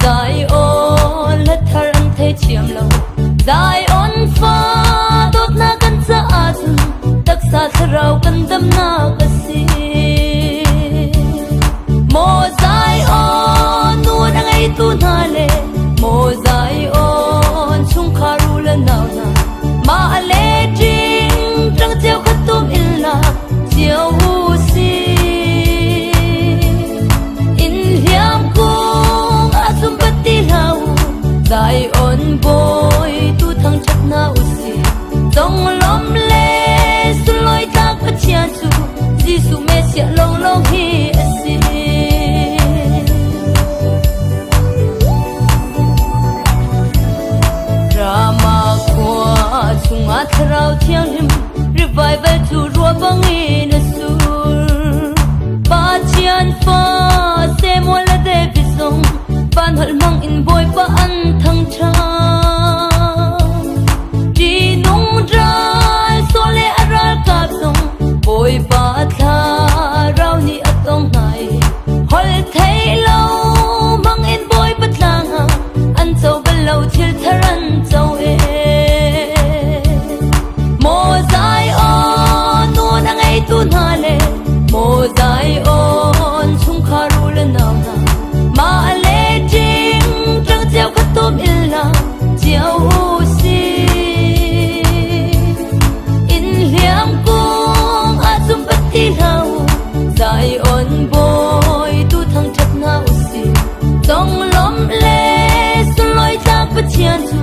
dài ôn lết thar anh thấy chiêm lâu dài ôn pha tốt na kan sa asun tak sa sarau kan dam na kasi mo dài ôn nu na ngay tu na le mo dài ôn chung kharu la nào na ma le jing trăng chiều khát tum in na chiều hu si in hiam cung asum pati lau dài ôn boy tu thang chak na usi dong lom le su loi tak pa chia chu jisu me sia long long hi asi drama kwa chunga thrau thiang him revival chu ro bang in sur pa chian fa se mo la de bisong ban hol mang in boy pa an thang cha di nong drai so le aral ka song boy pa tha rau ni atong nai hol thei lo mang in boy pa tlang an chau bal lo thil tharan chau e mo zai on nu na ngai tu na le mo zai on chung kharu le naw na ma le jing trăng chiều khát tôm in la chiều hu si in liam cung asum pati lau dài ôn boy tu thang chak na usi dong lom le su loi tak pa chian chu